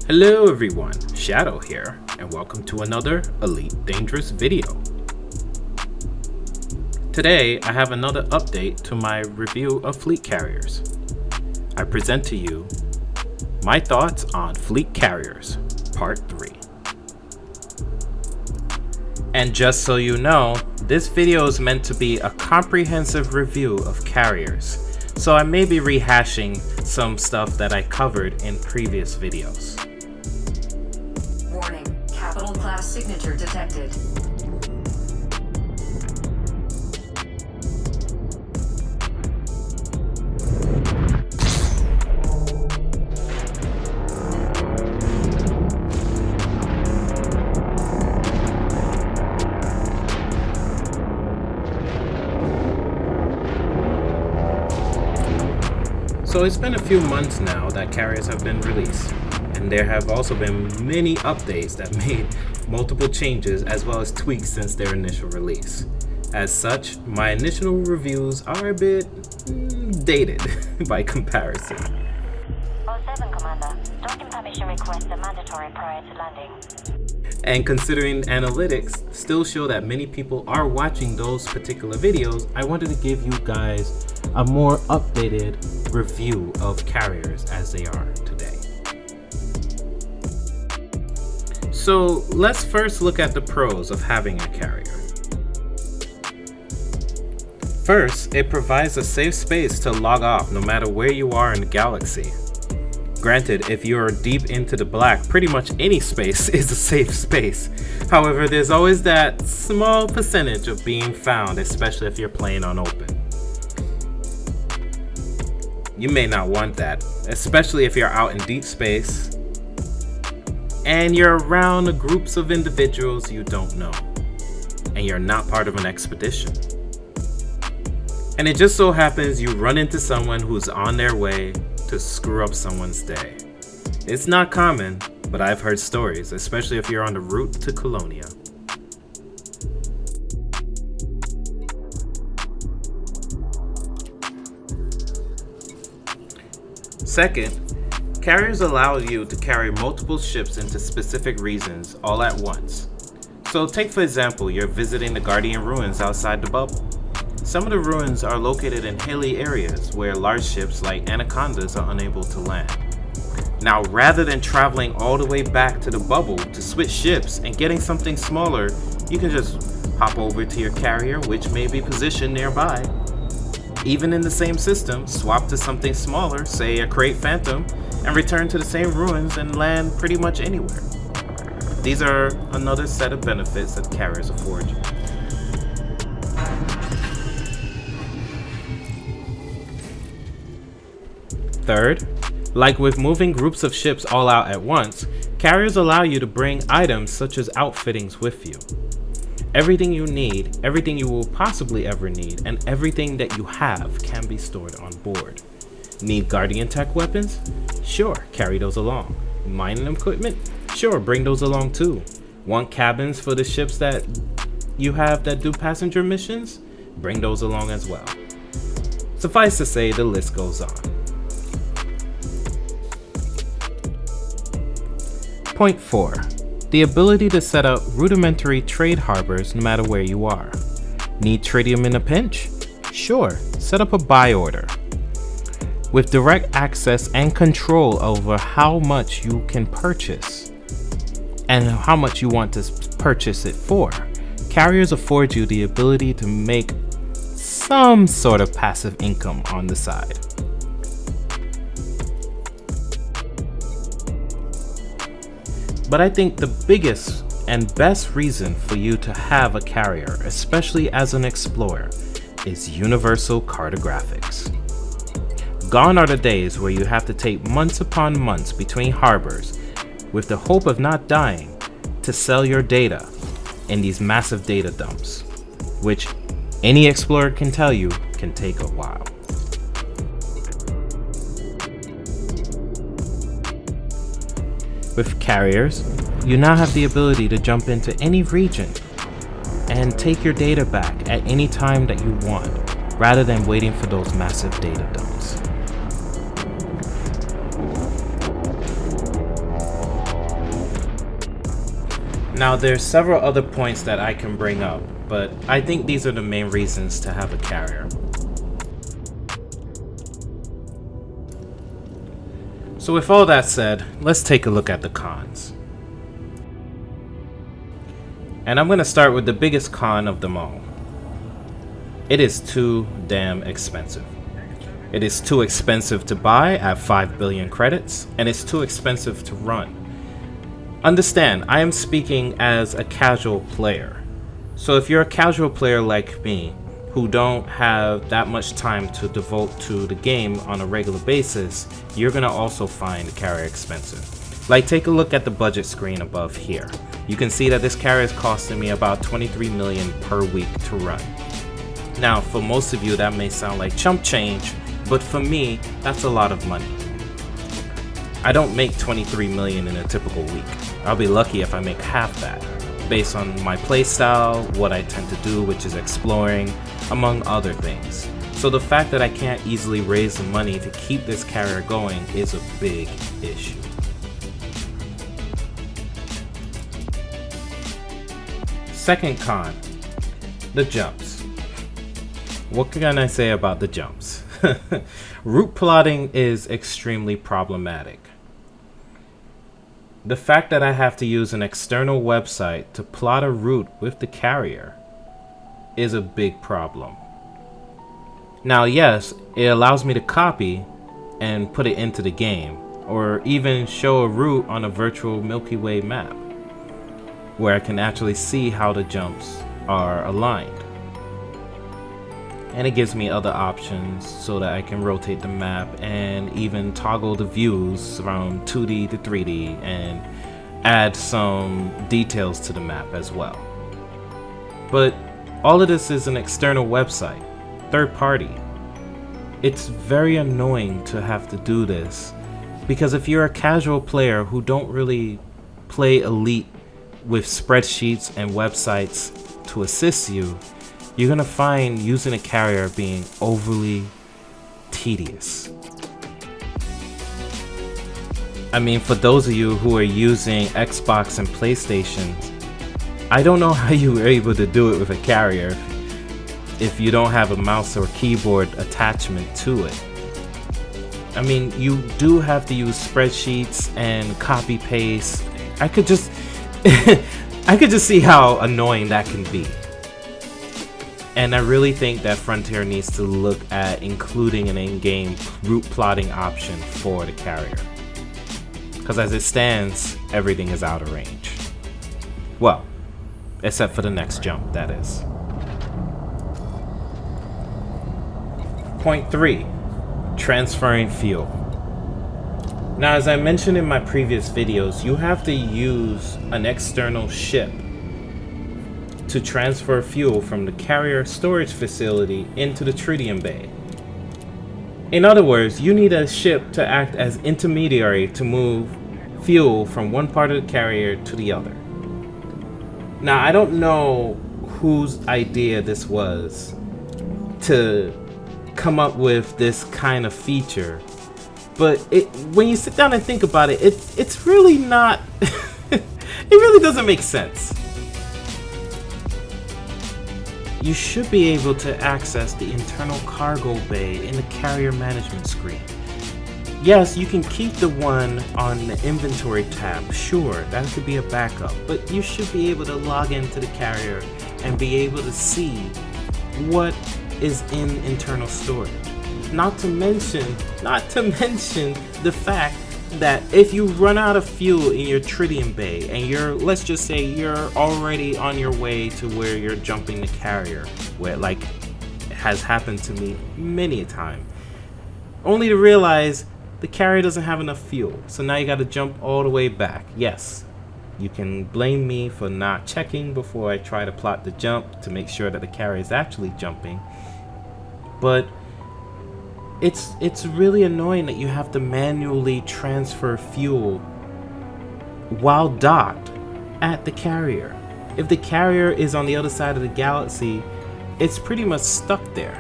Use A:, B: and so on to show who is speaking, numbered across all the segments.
A: Hello everyone, Shadow here, and welcome to another Elite Dangerous video. Today I have another update to my review of fleet carriers. I present to you my thoughts on fleet carriers, part 3. And just so you know, this video is meant to be a comprehensive review of carriers, so I may be rehashing some stuff that I covered in previous videos.
B: Warning, capital class signature detected.
A: So it's been a few months now that carriers have been released, and there have also been many updates that made multiple changes as well as tweaks since their initial release. As such, my initial reviews are a bit dated by comparison.
C: 07 Commander, docking permission requests are mandatory prior to landing.
A: And considering analytics still show that many people are watching those particular videos, I wanted to give you guys a more updated review of carriers as they are today. So let's first look at the pros of having a carrier. First, it provides a safe space to log off no matter where you are in the galaxy. Granted, if you're deep into the black, pretty much any space is a safe space. However, there's always that small percentage of being found, especially if you're playing on open. You may not want that, especially if you're out in deep space and you're around groups of individuals you don't know and you're not part of an expedition. And it just so happens you run into someone who's on their way to screw up someone's day. It's not common, but I've heard stories, especially if you're on the route to Colonia. Second, carriers allow you to carry multiple ships into specific regions all at once. So take for example, you're visiting the Guardian ruins outside the bubble. Some of the ruins are located in hilly areas where large ships like anacondas are unable to land. Now, rather than traveling all the way back to the bubble to switch ships and getting something smaller, you can just hop over to your carrier, which may be positioned nearby. Even in the same system, swap to something smaller, say a Crate Phantom, and return to the same ruins and land pretty much anywhere. These are another set of benefits that carriers afford you. Third, like with moving groups of ships all out at once, carriers allow you to bring items such as outfittings with you. Everything you need, everything you will possibly ever need, and everything that you have can be stored on board. Need Guardian tech weapons? Sure, carry those along. Mining equipment? Sure, bring those along too. Want cabins for the ships that you have that do passenger missions? Bring those along as well. Suffice to say, the list goes on. Point 4. The ability to set up rudimentary trade harbors no matter where you are. Need tritium in a pinch? Sure, set up a buy order. With direct access and control over how much you can purchase and how much you want to purchase it for, carriers afford you the ability to make some sort of passive income on the side. But I think the biggest and best reason for you to have a carrier, especially as an explorer, is universal cartographics. Gone are the days where you have to take months upon months between harbors with the hope of not dying to sell your data in these massive data dumps, which any explorer can tell you can take a while. With carriers, you now have the ability to jump into any region and take your data back at any time that you want, rather than waiting for those massive data dumps. Now there's several other points that I can bring up, but I think these are the main reasons to have a carrier. So with all that said, let's take a look at the cons. And I'm going to start with the biggest con of them all. It is too damn expensive. It is too expensive to buy at 5 billion credits, and it's too expensive to run. Understand, I am speaking as a casual player. So if you're a casual player like me, who don't have that much time to devote to the game on a regular basis, you're gonna also find the carrier expensive. Like, take a look at the budget screen above here. You can see that this carrier is costing me about 23 million per week to run. Now, for most of you, that may sound like chump change, but for me, that's a lot of money. I don't make 23 million in a typical week. I'll be lucky if I make half that, based on my playstyle, what I tend to do, which is exploring, among other things. So the fact that I can't easily raise the money to keep this carrier going is a big issue. Second con, the jumps. What can I say about the jumps? Route plotting is extremely problematic. The fact that I have to use an external website to plot a route with the carrier is a big problem. Now, yes, it allows me to copy and put it into the game, or even show a route on a virtual Milky Way map, where I can actually see how the jumps are aligned. And it gives me other options so that I can rotate the map and even toggle the views from 2D to 3D and add some details to the map as well. But all of this is an external website, third party. It's very annoying to have to do this, because if you're a casual player who don't really play Elite with spreadsheets and websites to assist you, you're gonna find using a carrier being overly tedious. I mean, for those of you who are using Xbox and PlayStation, I don't know how you were able to do it with a carrier if you don't have a mouse or keyboard attachment to it. I mean, you do have to use spreadsheets and copy paste. I could just see how annoying that can be. And I really think that Frontier needs to look at including an in-game route plotting option for the carrier. Because as it stands, everything is out of range. Well, except for the next jump, that is. Point 3, transferring fuel. Now, as I mentioned in my previous videos, you have to use an external ship to transfer fuel from the carrier storage facility into the tritium bay. In other words, you need a ship to act as intermediary to move fuel from one part of the carrier to the other. Now, I don't know whose idea this was to come up with this kind of feature, but when you sit down and think about it, it's really not it really doesn't make sense. You should be able to access the internal cargo bay in the carrier management screen. Yes, you can keep the one on the inventory tab, sure, that could be a backup, but you should be able to log into the carrier and be able to see what is in internal storage. Not to mention the fact that if you run out of fuel in your tritium bay and let's just say you're already on your way to where you're jumping the carrier, where like has happened to me many a time, only to realize the carrier doesn't have enough fuel, so now you got to jump all the way back. Yes, you can blame me for not checking before I try to plot the jump to make sure that the carrier is actually jumping, but it's really annoying that you have to manually transfer fuel while docked at the carrier. If the carrier is on the other side of the galaxy, it's pretty much stuck there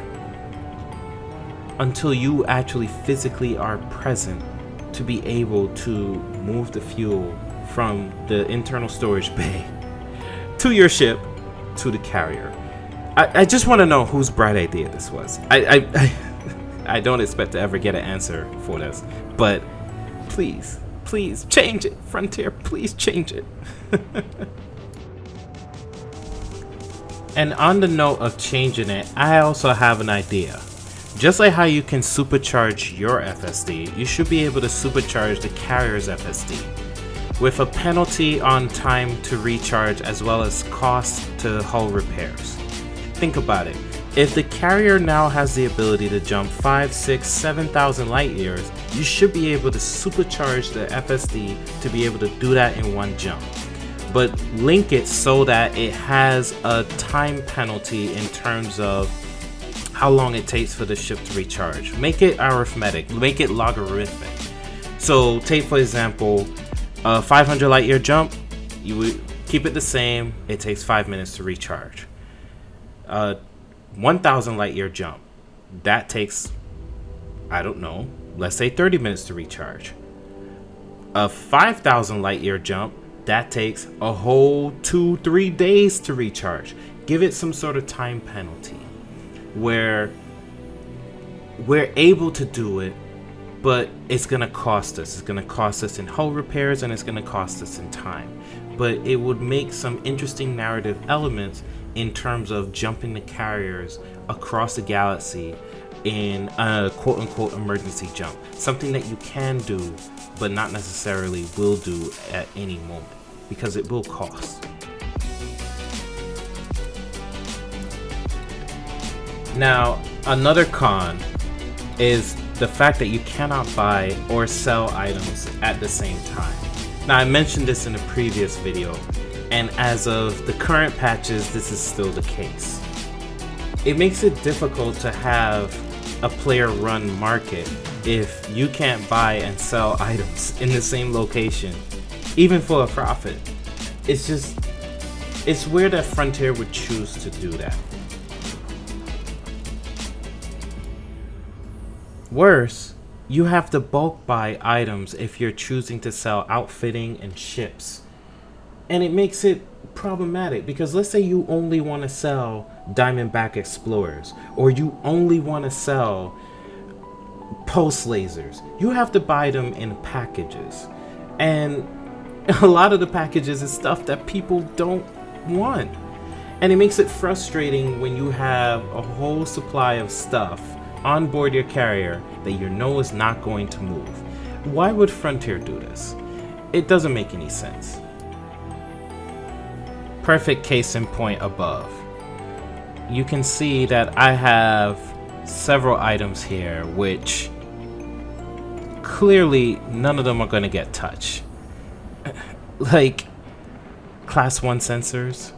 A: until you actually physically are present to be able to move the fuel from the internal storage bay to your ship, to the carrier. I just want to know whose bright idea this was. I don't expect to ever get an answer for this, but please change it, Frontier. Please change it. And on the note of changing it, I also have an idea. Just like how you can supercharge your FSD, you should be able to supercharge the carrier's FSD with a penalty on time to recharge as well as cost to hull repairs. Think about it. If the carrier now has the ability to jump 5, 6, 7,000 light years, you should be able to supercharge the FSD to be able to do that in one jump. But link it so that it has a time penalty in terms of how long it takes for the ship to recharge. Make it arithmetic, make it logarithmic. So take for example, a 500 light year jump, you would keep it the same, it takes 5 minutes to recharge. 1,000 light year jump, that takes, I don't know, let's say 30 minutes to recharge. A 5,000 light year jump, that takes a whole 2-3 days to recharge. Give it some sort of time penalty where we're able to do it, but it's gonna cost us. It's gonna cost us in hull repairs and it's gonna cost us in time. But it would make some interesting narrative elements in terms of jumping the carriers across the galaxy in a quote-unquote emergency jump. Something that you can do, but not necessarily will do at any moment, because it will cost. Now, another con is the fact that you cannot buy or sell items at the same time. Now, I mentioned this in a previous video, and as of the current patches, this is still the case. It makes it difficult to have a player-run market if you can't buy and sell items in the same location, even for a profit. It's weird that Frontier would choose to do that. Worse, you have to bulk buy items if you're choosing to sell outfitting and ships. And it makes it problematic because let's say you only want to sell Diamondback Explorers, or you only want to sell pulse lasers. You have to buy them in packages. And a lot of the packages is stuff that people don't want. And it makes it frustrating when you have a whole supply of stuff on board your carrier that you know is not going to move. Why would Frontier do this? It doesn't make any sense. Perfect case in point above. You can see that I have several items here which clearly none of them are going to get touched. Like class 1 sensors,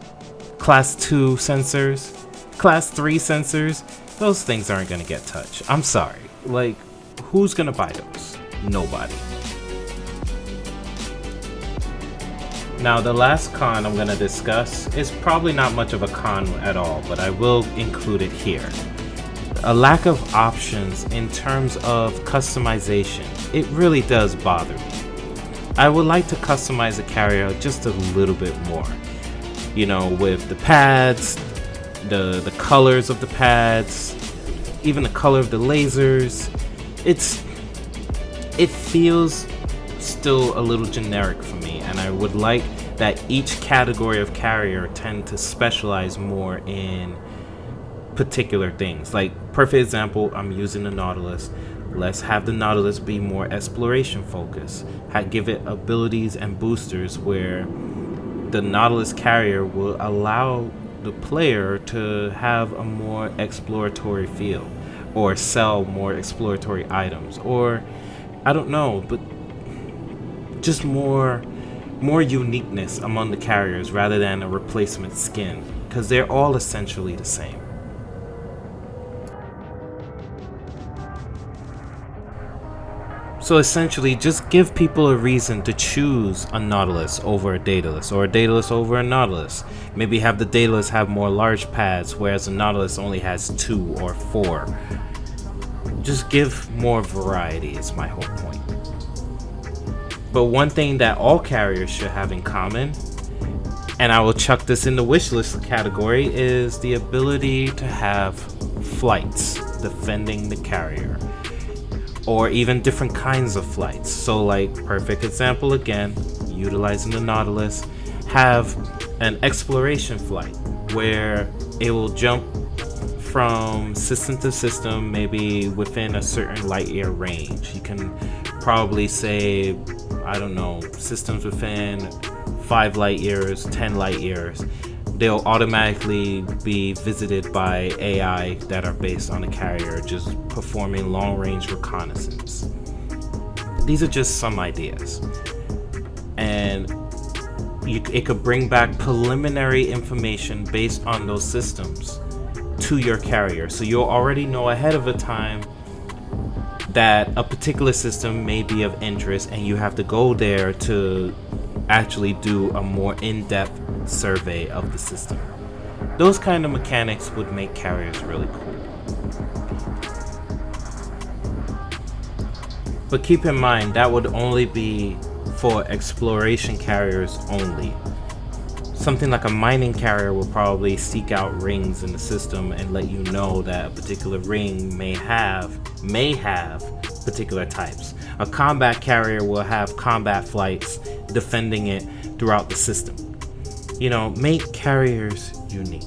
A: class 2 sensors, class 3 sensors. Those things aren't going to get touched. I'm sorry. Like, who's going to buy those? Nobody. Now, the last con I'm going to discuss is probably not much of a con at all, but I will include it here. A lack of options in terms of customization. It really does bother me. I would like to customize the carrier just a little bit more. You know, with the pads, the colors of the pads, even the color of the lasers. It feels still a little generic for me, and I would like that each category of carrier tend to specialize more in particular things. Like, perfect example, I'm using the Nautilus. Let's have the Nautilus be more exploration focused. Give it abilities and boosters where the Nautilus carrier will allow the player to have a more exploratory feel, or sell more exploratory items, or I don't know, but just more uniqueness among the carriers rather than a replacement skin, because they're all essentially the same. So essentially, just give people a reason to choose a Nautilus over a Daedalus, or a Daedalus over a Nautilus. Maybe have the Daedalus have more large pads, whereas the Nautilus only has 2 or 4. Just give more variety is my whole point. But one thing that all carriers should have in common and I will chuck this in the wishlist category, is the ability to have flights defending the carrier, or even different kinds of flights. So like, perfect example again, utilizing the Nautilus, have an exploration flight where it will jump from system to system, maybe within a certain light year range. You can probably say, I don't know, systems within 5 light years, 10 light years. They'll automatically be visited by AI that are based on the carrier, just performing long-range reconnaissance. These are just some ideas, and it could bring back preliminary information based on those systems to your carrier, so you'll already know ahead of a time that a particular system may be of interest, and you have to go there to actually do a more in-depth survey of the system. Those kind of mechanics would make carriers really cool. But keep in mind, that would only be for exploration carriers only. Something like a mining carrier will probably seek out rings in the system and let you know that a particular ring may have particular types. A combat carrier will have combat flights defending it throughout the system. You know, make carriers unique,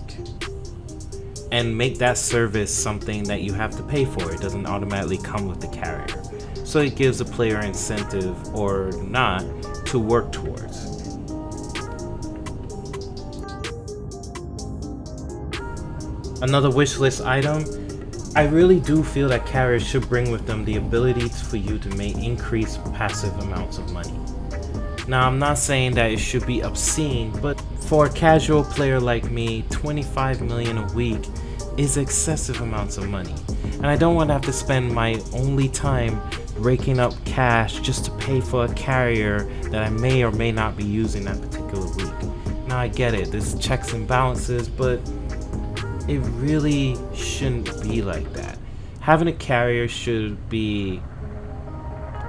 A: and make that service something that you have to pay for. It doesn't automatically come with the carrier, so it gives a player incentive or not to work towards. Another wish list item, I really do feel that carriers should bring with them the ability for you to make increased passive amounts of money. Now, I'm not saying that it should be obscene, but for a casual player like me, 25 million a week is excessive amounts of money. And I don't want to have to spend my only time raking up cash just to pay for a carrier that I may or may not be using that particular week. Now, I get it, there's checks and balances, but it really shouldn't be like that. Having a carrier should be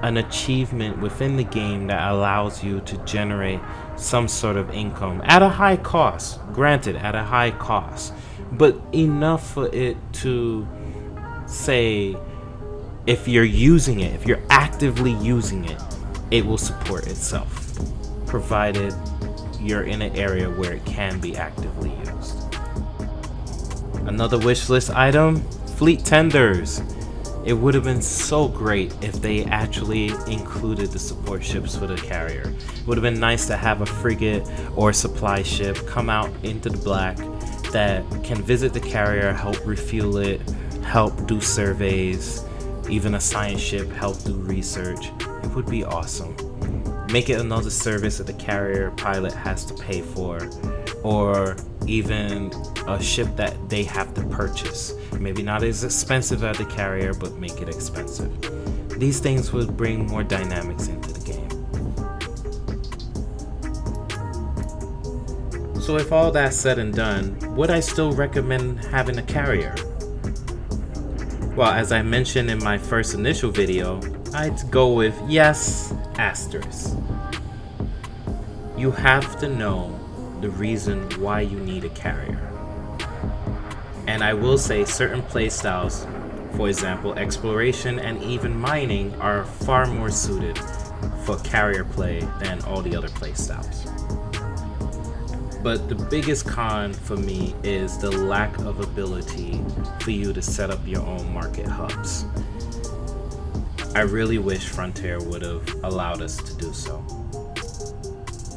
A: an achievement within the game that allows you to generate some sort of income at a high cost, granted at a high cost, but enough for it to say, if you're using it, if you're actively using it, it will support itself, provided you're in an area where it can be actively used. Another wish list item, fleet tenders. It would have been so great if they actually included the support ships for the carrier. It would have been nice to have a frigate or supply ship come out into the black that can visit the carrier, help refuel it, help do surveys, even a science ship help do research. It would be awesome. Make it another service that the carrier pilot has to pay for, or even a ship that they have to purchase. Maybe not as expensive as the carrier, but make it expensive. These things would bring more dynamics into the game. So if all that's said and done, would I still recommend having a carrier? Well, as I mentioned in my first initial video, I'd go with yes, asterisk. You have to know the reason why you need a carrier. And I will say certain playstyles, for example exploration and even mining, are far more suited for carrier play than all the other playstyles. But the biggest con for me is the lack of ability for you to set up your own market hubs. I really wish Frontier would have allowed us to do so.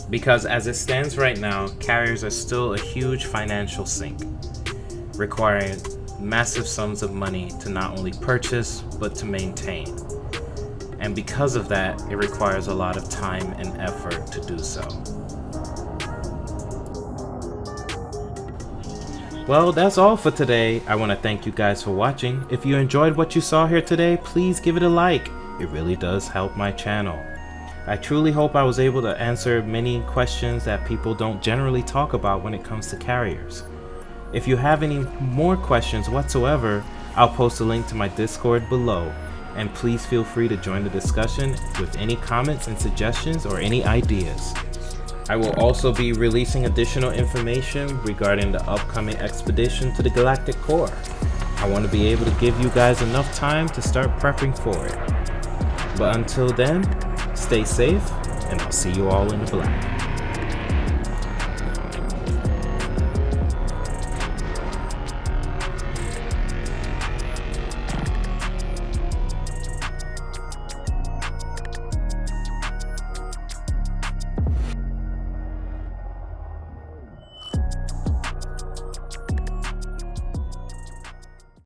A: Because as it stands right now, carriers are still a huge financial sink, requiring massive sums of money to not only purchase, but to maintain. And because of that, it requires a lot of time and effort to do so. Well, that's all for today. I want to thank you guys for watching. If you enjoyed what you saw here today, please give it a like. It really does help my channel. I truly hope I was able to answer many questions that people don't generally talk about when it comes to carriers. If you have any more questions whatsoever, I'll post a link to my Discord below, and please feel free to join the discussion with any comments and suggestions or any ideas. I will also be releasing additional information regarding the upcoming expedition to the Galactic Core. I want to be able to give you guys enough time to start prepping for it. But until then, stay safe, and I'll see you all in the black.